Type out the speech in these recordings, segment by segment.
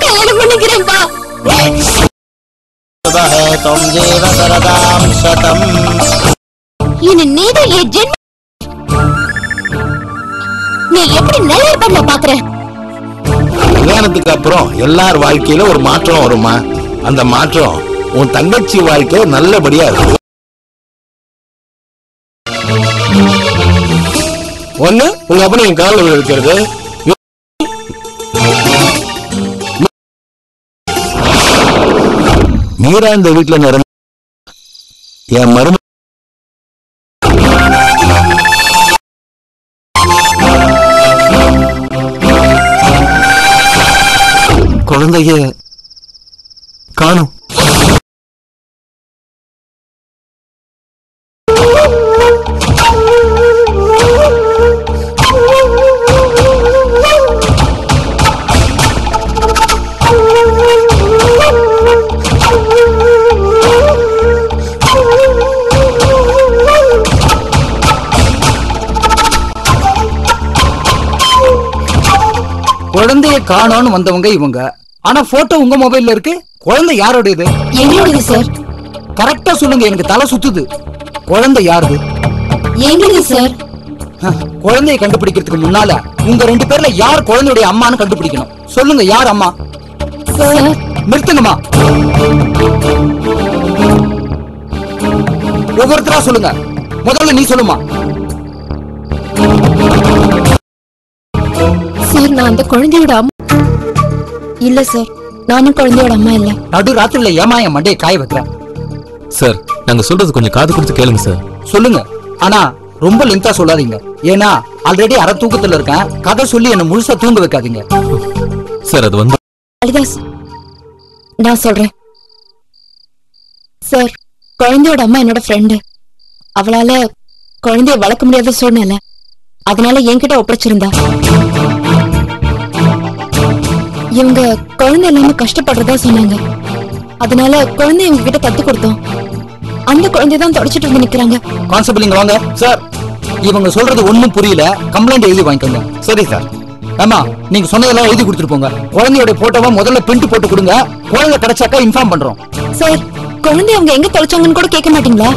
கல்யாணம் பண்ணிக்கிறேன்பா. நீ எப்படி நல்ல பண்ண பாக்குற? கல்யாணத்துக்கு அப்புறம் எல்லார் வாழ்க்கையில ஒரு மாற்றம் வருமா? அந்த மாற்றம் உன் தங்கச்சி வாழ்க்கை நல்லபடியா இருக்கும். ஒண்ணு உங்க அப்பனை என் காலில் இருக்கிறது, மீரா இந்த வீட்டுல நிரம்ப என் மரும குழந்தைய காணும். குழந்தைய காணோன்னு வந்தவங்க இவங்க. ஆனா போட்டோ உங்க மொபைல்ல இருக்கு. குழந்தை யாரோடது? எங்களுது சார். கரெக்டா சொல்லுங்க, எனக்கு தலை சுத்துது. குழந்தை யாருது? எங்களுது சார். குழந்தையை கண்டுபிடிக்கிறதுக்கு முன்னால உங்க ரெண்டு பேர்ல யார் குழந்தையுடைய அம்மான்னு கண்டுபிடிக்கணும். சொல்லுங்க, யார் அம்மா? சார் நிறுத்துங்கம்மா. ஒவ்வொருத்தரா சொல்லுங்க. முதல்ல நீ சொல்லுமா. சார், நான் அந்த குழந்தையோட அம்மா இல்ல சார். நானும் குழந்தையோட அம்மா இல்ல. நடு ராத்திரில ஏமா என் மண்டையை காய வைக்கிறேன்? சார், நாங்க சொல்றது கொஞ்சம் காது கொடுத்து கேளுங்க சார். சொல்லுங்க, ஆனா ரொம்ப லென்த்தா சொல்லாதீங்க. ஏன்னா ஆல்ரெடி அரை தூக்கத்துல இருக்கேன். கதை சொல்லி என்ன முழுசா தூங்க வைக்காதீங்க. சார், அது வந்து காளிதாஸ், நான் சொல்றேன் சார். குழந்தையோட அம்மா என்னோட ஃப்ரெண்டு. அவளால குழந்தைய வளர்க்க முடியாத சூழ்நிலை. அதனால என்கிட்ட ஒப்படைச்சிருந்தா. இவங்க குழந்தை இல்லாம கஷ்டப்படுறதா சொன்னாங்க. அதனால குழந்தை இவங்க கிட்ட தத்து கொடுத்தோம். அந்த குழந்தைதான் தொடச்சிட்டு வந்து நிக்கிறாங்க. கான்ஸ்டபிள் இங்க வாங்க. சார், இவங்க சொல்றது ஒண்ணும் புரியல. கம்ப்ளைண்ட் எழுதி வாங்கிக்கோங்க. சரி சார். ஆமா, நீங்க சொன்னதெல்லாம் எழுதி கொடுத்துட்டு போங்க. குழந்தையோட போட்டோவை முதல்ல பிரிண்ட் போட்டு கொடுங்க. குழந்தை கிடைச்சாக்கா இன்ஃபார்ம் பண்றோம். சார், குழந்தை அவங்க எங்க தொலைச்சாங்கன்னு கூட கேட்க மாட்டீங்களா?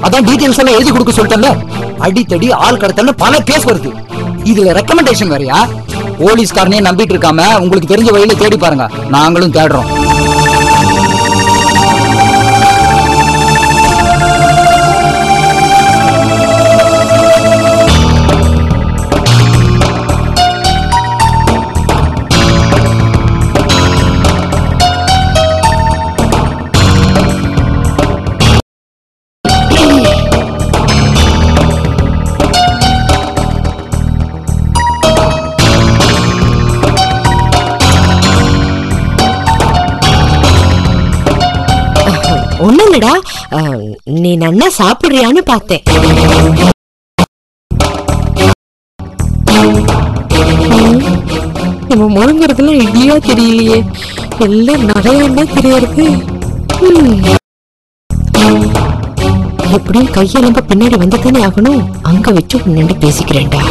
அதான் டீடைல்ஸ் எல்லாம் எழுதி கொடுக்க சொல்லிட்டேன்ல. அடித்தடி ஆள் கடத்தல்னு பல கேஸ் வருது. இதுல ரெக்கமெண்டேஷன் வேறையா? போலீஸ்காரனே நம்பிட்டு இருக்காம உங்களுக்கு தெரிஞ்ச வழியில தேடி பாருங்க. நாங்களும் தேடுறோம். ஒண்ணு இல்லடா, நீ நன்னா சாப்பிடுறியான்னு பார்த்தேன். நம்ம முழங்குறதுலாம் இடியா தெரியலையே, எல்லாம் நிறையா தெரியாது. எப்படியும் கையெல்லாம் பின்னாடி வந்துதானே ஆகணும். அங்க வச்சு நின்று பேசிக்கிறேன்டா.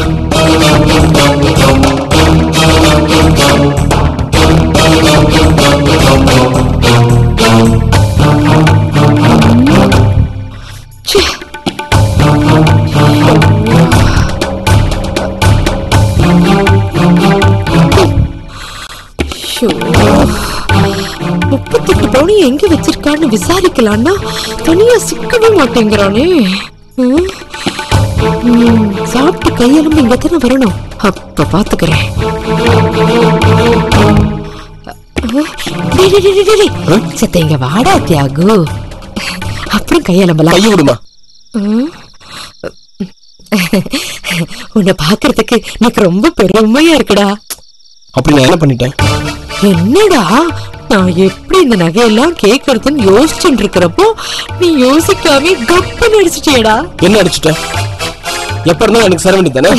எங்க வச்சிருக்கான்னு விசாரிக்கலான்னா தனியா சிக்கவே மாட்டேங்கிறானே. சாப்பிட்டு கையெலும்பு இங்க தானே வரணும். அப்ப பாத்துக்கிறேன். சத்த இங்க வாடா தியாகு. அப்புறம் கையெலும்பலாம் கைய விடுமா. உன்னை பாக்குறதுக்கு எனக்கு ரொம்ப பெருமையா இருக்குடா. அப்படி நான் என்ன பண்ணிட்டேன்? என்னடா, நான் எப்படி இந்த நகையெல்லாம் கேட்கறதுன்னு யோசிச்சுட்டு இருக்கிறப்போ நீ யோசிக்காம கப்பன் அடிச்சிட்டியடா. என்ன அடிச்சுட்ட? எப்ப இருந்தா எனக்கு சர வேண்டியது தானே.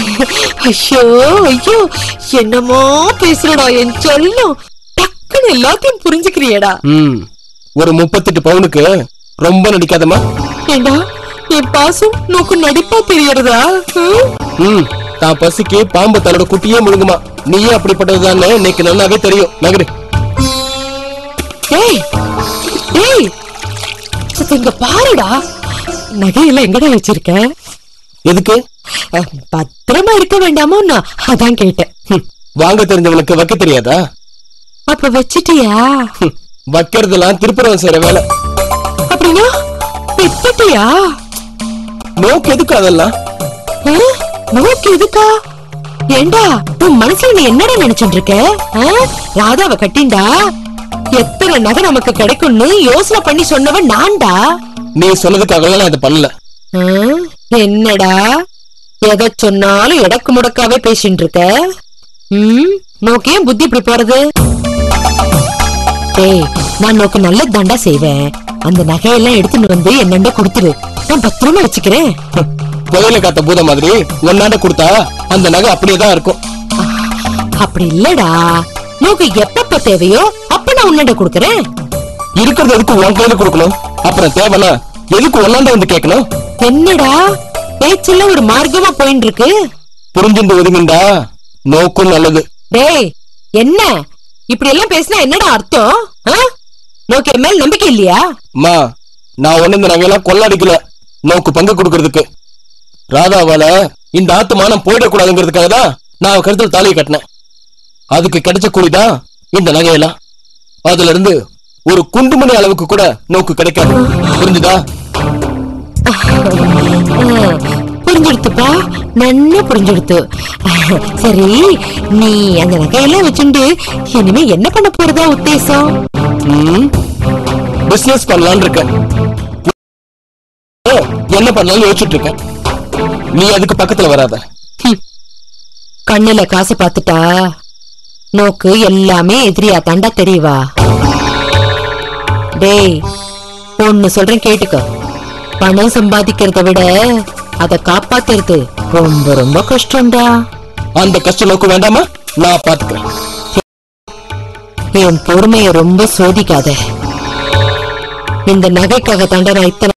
ஐயோ ஐயோ, என்னமோ பேசுறடா என் செல்லம். டக்குன்னு எல்லாத்தையும் புரிஞ்சுக்கிறியடா. ஒரு 38 பவுனுக்கு ரொம்ப நடிக்காதமா. ஏண்டா, என் பாசம் நோக்கு நடிப்பா தெரியறதா? தான் பசிக்கு பாம்பு தன்னோட குட்டியே முழுங்குமா. நீயே அப்படிப்பட்டதுதானே இன்னைக்கு நல்லாவே தெரியும். நகரு. டேய் டேய், இங்க பாருடா, நகையெல்லாம் எங்கடா வச்சிருக்க? எதுக்கு? பத்திரமா இருக்க வேண்டாமோ? நான் அதான் கேட்டேன். வாங்க தெரிஞ்சவனுக்கு வைக்க தெரியாதா? அப்ப வச்சிட்டியா? வைக்கிறதெல்லாம் திருப்புறம் செய்யற வேலை. அப்படின்னா வித்துட்டியா? நோக்கு எதுக்கு அதெல்லாம்? நோக்கு எதுக்கா? ஏண்டா, உன் மனசுல நீ என்னடா நினைச்சிட்டு இருக்க? ராதாவை கட்டிண்டா எத்தனை நகை நமக்கு கிடைக்கும்னு யோசனை பண்ணி சொன்னவன் நான்டா. நீ சொன்னதுக்காக நான் இதை பண்ணல. என்னடா எதை சொன்னாலும் எடக்கு முடக்காவே பேசிட்டு இருக்க? நோக்கே புத்தி இப்படி போறது? ஏய், நான் நோக்கு நல்ல தண்டா செய்வேன். அந்த நகையெல்லாம் எடுத்துட்டு வந்து என்னண்ட கொடுத்துரு, நான் பத்திரமா வச்சுக்கிறேன். புதையில காத்த பூத மாதிரி ஒன்னாண்ட கொடுத்தா அந்த நகை அப்படியேதான் இருக்கும். அப்படி இல்லடா, நோக்கு எப்பப்ப தேவையோ அப்ப நான் உன்னாண்ட கொடுக்கறேன். இருக்கிறது எதுக்கு உன் கையில கொடுக்கணும்? அப்புறம் தேவைன்னா எதுக்கு ஒன்னாண்ட வந்து கேட்கணும்? என்னடா பேச்சுல ஒரு மார்க்கமா போயிட்டு இருக்கு. புரிஞ்சுண்டு ஒதுங்குண்டா நோக்கும் நல்லது. டேய், என்ன இப்படி எல்லாம் பேசினா என்னடா அர்த்தம்? நோக்கு மேல் நம்பிக்கை இல்லையா? அம்மா, நான் ஒண்ணு இந்த நகையெல்லாம் கொள்ளடிக்கல. நோக்கு பங்கு கொடுக்கறதுக்கு. ராதாவால இந்த ஆத்துமானம் போயிடக்கூடாதுங்கிறதுக்காக தான் நான் அவ கருத்துல தாலியை கட்டினேன். அதுக்கு கிடைச்ச கூலிதான் இந்த நகையெல்லாம். அதுல இருந்து ஒரு குண்டுமணி அளவுக்கு கூட நோக்கு கிடைக்காது. புரிஞ்சுதா? புரிஞ்சுடுத்துப்பா, நன்னா புரிஞ்சுடுத்து. சரி, நீ அந்த நகையெல்லாம் வச்சுண்டு இனிமே என்ன பண்ண போறதா உத்தேசம்? பிசினஸ் பண்ணலான்னு இருக்க. என்ன பண்ணலாம்னு யோசிச்சுட்டு இருக்க. நீ அதுக்கு பக்கத்துல வராத. கண்ணுல காசு பாத்துட்டா நோக்கு எல்லாமே எதிரியா தாண்டா தெரியவா? டேய், ஒன்னு சொல்றேன் கேட்டுக்க. பணம் சம்பாதிக்கிறத விட அத காப்பாத்துறது ரொம்ப ரொம்ப கஷ்டம்டா. அந்த கஷ்டம் நோக்கு வேண்டாமா? நான் பாத்துக்கிறேன். என் பொறுமைய ரொம்ப சோதிக்காத. இந்த நகைக்காக தாண்டா நான் இத்தனை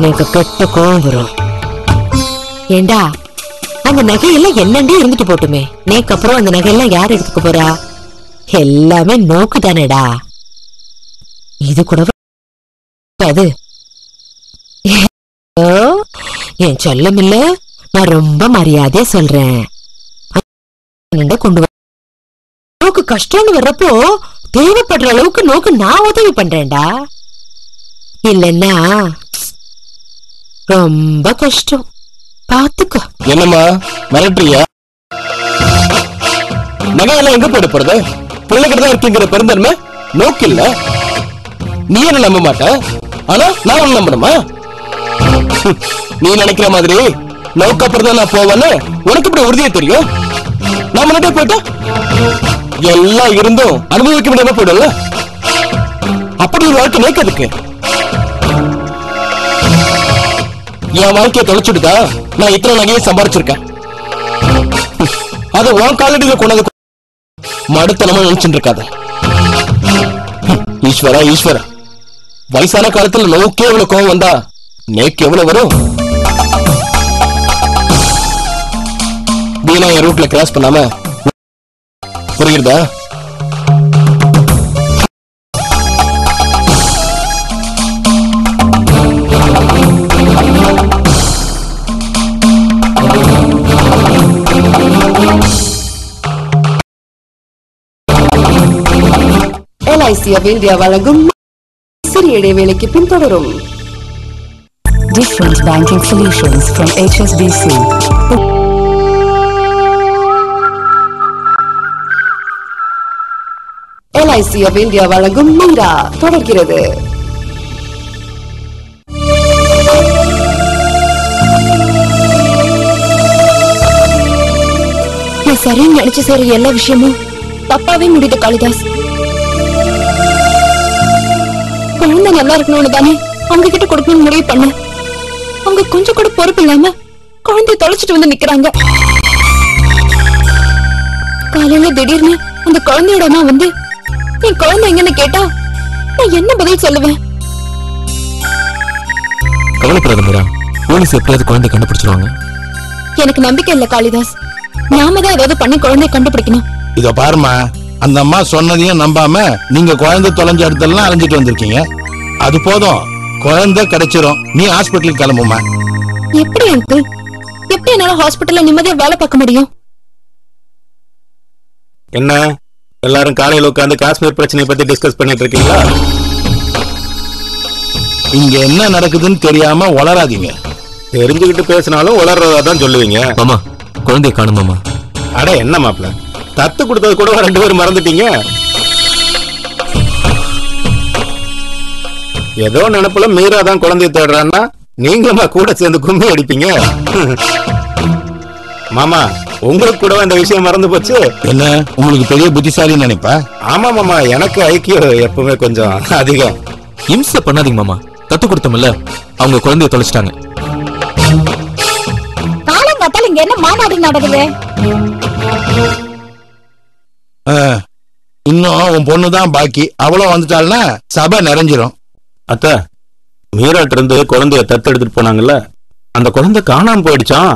எனக்கு கெட்ட கோவம் வரும். ஏண்டா, அந்த நகையெல்லாம் என்னண்டே இருந்துட்டு போட்டுமே. நேக்கு அப்புறம் அந்த நகையெல்லாம் யார் எடுத்துக்க போறா? எல்லாமே நோக்கு தானேடா. இது கூட அது என் செல்லம் இல்ல, நான் ரொம்ப மரியாதையா சொல்றேன். கொண்டு நோக்கு கஷ்டம்னு வர்றப்போ தேவைப்படுற அளவுக்கு நோக்கு நான் உதவி பண்றேன்டா. இல்லன்னா ரொம்ப கஷ்டம். பாத்துக்கோ. என்னம்மா மிரட்டுறியா? நகையெல்லாம் எங்க போயிட போறது? பிள்ளைகிட்ட தான் இருக்குங்கிற பெருந்தன்மை நோக்கு இல்ல. நீ என்ன நம்ப மாட்ட, ஆனா நான் ஒண்ணு நம்பணுமா? நீ நினைக்கிற மாதிரி நோக்கு அப்புறம் தான் நான் போவேன்னு உனக்கு இப்படி உறுதியா தெரியும். நான் முன்னாடியே போயிட்டா எல்லாம் இருந்தும் அனுபவிக்க முடியாம போயிடும்ல. அப்படி ஒரு வாழ்க்கை நோக்கு அதுக்கு. என் வாழ்க்கையை தொலைச்சுட்டுதா நான் இத்தனை நகையை சம்பாரிச்சிருக்கேன். அது உன் காலடியில கொண்டது மடுத்தனமா நினைச்சுட்டு இருக்காத. ஈஸ்வரா ஈஸ்வரா, வயசான காலத்துல நோக்கே எவ்வளவு கோவம் வந்தா நேக்கு எவ்வளவு வரும்? வீணா என் ரூட்ல கிராஸ் பண்ணாம. புரியுதா? LIC of India வழங்கும் சிறிய இடைவேளைக்கு பின் தொடரும். Different banking solutions from HSBC. LIC of India வழங்கும் மீரா தொடர்கிறது. நான் சரின்னு நினைச்சு செய்யற எல்லா விஷயமும் தப்பாவே முடியுது காளிதாஸ். குழந்தை நல்லா இருக்கணும்னு தானே அவங்க கிட்ட கொடுக்கணும்னு முடிவு பண்ண. அவங்க கொஞ்சம் கூட பொறுப்பு இல்லாம குழந்தைய தொலைச்சிட்டு வந்து நிக்கிறாங்க. காலையில திடீர்னு அந்த குழந்தையோட அம்மா வந்து என் குழந்தை எங்கன்னு கேட்டா நான் என்ன பதில் சொல்லுவேன்? கவலைப்படாத மீரா, போலீஸ் எப்படியாவது குழந்தை கண்டுபிடிச்சிருவாங்க. எனக்கு நம்பிக்கை இல்ல காளிதாஸ். நாம தான் ஏதாவது பண்ணி குழந்தைய கண்டுபிடிக்கணும். இத பாருமா, அந்த அம்மா சொன்னதையும் நம்பாம நீங்க குழந்தை தொலைஞ்ச இடத்தெல்லாம் அலைஞ்சிட்டு வந்திருக்கீங்க. அது போதும், குழந்தை கிடைச்சிரும். நீ ஹாஸ்பிட்டலுக்கு கிளம்புமா. எப்படி அங்கிள்? எப்படி என்னால ஹாஸ்பிட்டல்ல நிம்மதியா வேலை பார்க்க முடியும்? என்ன எல்லாரும் காலையில உட்காந்து காஷ்மீர் பிரச்சனையை பத்தி டிஸ்கஸ் பண்ணிட்டு இருக்கீங்களா? இங்க என்ன நடக்குதுன்னு தெரியாம உளராதீங்க. தெரிஞ்சுக்கிட்டு பேசினாலும் உளறதா தான் சொல்லுவீங்க. மாமா, குழந்தைய காணும் மாமா. அட என்ன மாப்பிள்ள, தத்து கொடுத்தது கூட 2 பேரும் மறந்துட்டீங்க. ஏதோ நினைப்புல மீரா தான் குழந்தைய தேடுறான்னா நீங்களுமா கூட சேர்ந்து கும்மி அடிப்பீங்க. மாமா, உங்களுக்கு கூட இந்த விஷயம் மறந்து போச்சு. என்ன உங்களுக்கு பெரிய புத்திசாலின்னு நினைப்பா? ஆமா மாமா, எனக்கு ஐக்கியம் எப்பவுமே கொஞ்சம் அதிகம். இம்சை பண்ணாதீங்க மாமா. தத்து கொடுத்தோம்ல, அவங்க குழந்தைய தொலைச்சிட்டாங்க. காலங்காத்தால இங்க என்ன மாநாடு நடக்குது? இன்னும் உன் பொண்ணுதான் பாக்கி. அவளும் வந்துட்டாள்னா சபை நிறைஞ்சிரும். அத்த, மீராட்டு இருந்து குழந்தைய தத்து எடுத்துட்டு போனாங்கல்ல, அந்த குழந்தை காணாம போயிடுச்சான்.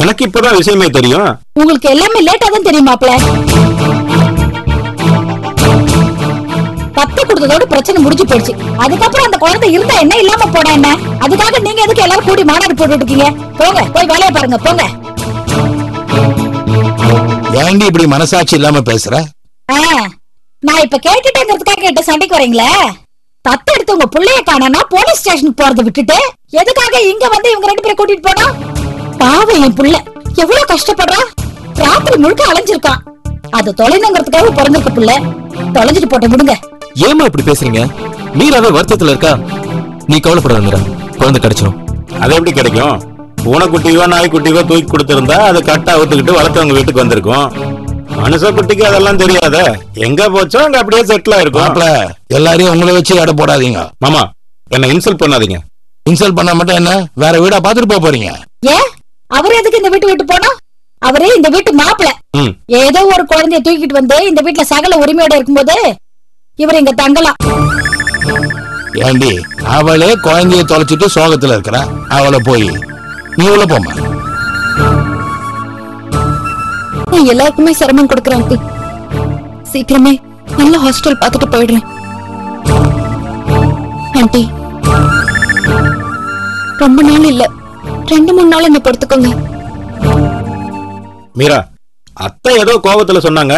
எனக்கு இப்பதான் விஷயமே தெரியும். உங்களுக்கு எல்லாமே லேட்டா தான் தெரியுமாப்ல. தத்து கொடுத்ததோட பிரச்சனை முடிஞ்சு போயிடுச்சு. அதுக்கப்புறம் அந்த குழந்தை இருந்தா என்ன, இல்லாம போனா என்ன? அதுக்காக நீங்க எதுக்கு எல்லாரும் கூடி மாநாடு போட்டுட்டு இருக்கீங்க? போங்க, போய் வேலையை பாருங்க, போங்க. ஏண்டி இப்படி மனசாட்சி இல்லாம பேசுற? நான் இப்ப கேட்டுட்டேங்கிறதுக்காக கேட்ட சண்டைக்கு வரீங்களே? தத்து எடுத்து உங்க புள்ளைய காணனா போலீஸ் ஸ்டேஷனுக்கு போறதை விட்டுட்டு எதுக்காக இங்க வந்து இவங்க 2 பேரை கூட்டிட்டு போனா? பாவம் என் புள்ள எவ்வளவு கஷ்டப்படுறா. ராத்திரி முழுக்க அலைஞ்சிருக்கான். அது தொலைணுங்கிறதுக்காக பிறந்திருக்க புள்ள. தொலைஞ்சிட்டு போட்ட விடுங்க. ஏமா இப்படி பேசுறீங்க? மீராவே வருத்தத்துல இருக்கா. நீ கவலைப்படாத மீரா, குழந்தை கிடைச்சிரும். அது எப்படி கிடைக்கும்? பூனைக்குட்டியோ நாய்க்குட்டியோ தூக்கி கொடுத்திருந்தா அதை கட்டா அவுத்துக்கிட்டு வளர்த்தவங்க வீட்டுக்கு வந்திருக்கும். மனுஷ குட்டிக்கு அதெல்லாம் தெரியாத. எங்க போச்சோ அங்க அப்படியே செட்டில் ஆயிருக்கும். எல்லாரையும் உங்களை வச்சு எடை போடாதீங்க. மாமா, என்ன இன்சல்ட் பண்ணாதீங்க. இன்சல்ட் பண்ண மட்டும் என்ன, வேற வீடா பாத்துட்டு போறீங்க? ஏன் அவரு எதுக்கு இந்த வீட்டு விட்டு போனா? அவரே இந்த வீட்டு மாப்பிள்ள. ஏதோ ஒரு குழந்தைய தூக்கிட்டு வந்து இந்த வீட்டுல சகல உரிமையோட இருக்கும்போது இவர் இங்க தங்கலாம். ஏண்டி, அவளே குழந்தைய தொலைச்சிட்டு சோகத்துல இருக்கிற அவளை போய் நீ உள்ள போமா. நான் எல்லாருக்குமே சிரமம் கொடுக்குறேன். சீக்கிரமே நல்ல ஹாஸ்டல் பார்த்துட்டு போயிடுறேன். ஆண்டி, ரொம்ப நாள் இல்ல, 2-3 நாள் என்ன பொறுத்துக்கோங்க. மீரா, அத்தை ஏதோ கோபத்துல சொன்னாங்க.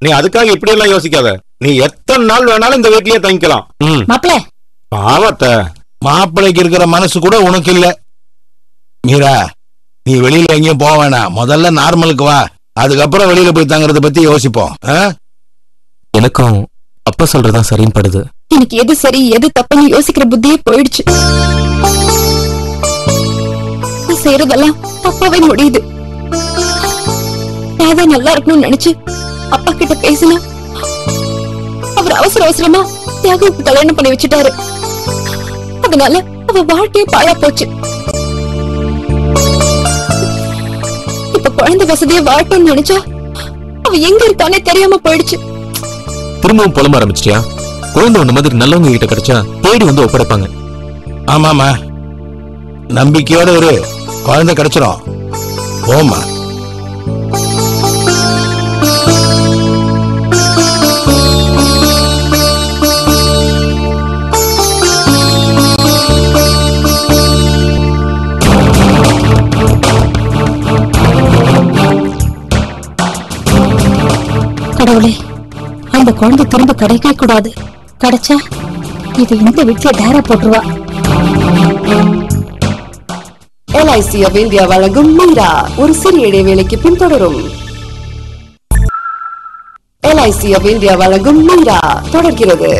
நீ அதுக்காக இப்படி எல்லாம் யோசிக்காத. நீ எத்தனை நாள் வேணாலும் இந்த வீட்லயே தங்கிக்கலாம். மாப்பிள்ள, பாவத்த மாப்பிள்ளைக்கு இருக்கிற மனசு கூட உனக்கு இல்ல. மீரா, நீ வெளியில எங்கேயும் போக வேணாம். முதல்ல நார்மலுக்கு வா, அதுக்கப்புறம் வெளியில போய் தங்கறத பத்தி யோசிப்போம். எனக்கும் அப்பா சொல்றதான் சரின்னு படுது. எனக்கு எது சரி எது தப்புன்னு யோசிக்கிற புத்தியே போயிடுச்சு. செய்யறதெல்லாம் தப்பாவே முடியுது. நான் நல்லா இருக்கணும்னு நினைச்சு அப்பா கிட்ட பேசினா அவர் அவசர அவசரமா தியாகுக்கு கல்யாணம் பண்ணி வச்சுட்டாரு. அதனால அவ வாழ்க்கையே பாழா போச்சு. இப்ப குழந்தை வசதியை வாழணும்னு நினைச்சா அவ எங்க இருக்கானே தெரியாம போயிடுச்சு. திரும்பவும் புலம்ப ஆரம்பிச்சிட்டியா? குழந்தை ஒண்ணு மாதிரி நல்லவங்க கிட்ட கிடைச்சா தேடி வந்து ஒப்படைப்பாங்க. ஆமாமா, நம்பிக்கையோட ஒரு குழந்தை கிடைச்சிரும். போமா. கடவுளே, அந்த குழந்தை திரும்ப கிடைக்க கூடாது. கிடைச்சா இது இந்த வீட்டுல டேரா போட்டுருவா. LIC of India வழங்கும் மீரா ஒரு சிறிய இடைவேளைக்கு பின் தொடரும். LIC of India வழங்கும் மீரா தொடர்கிறது.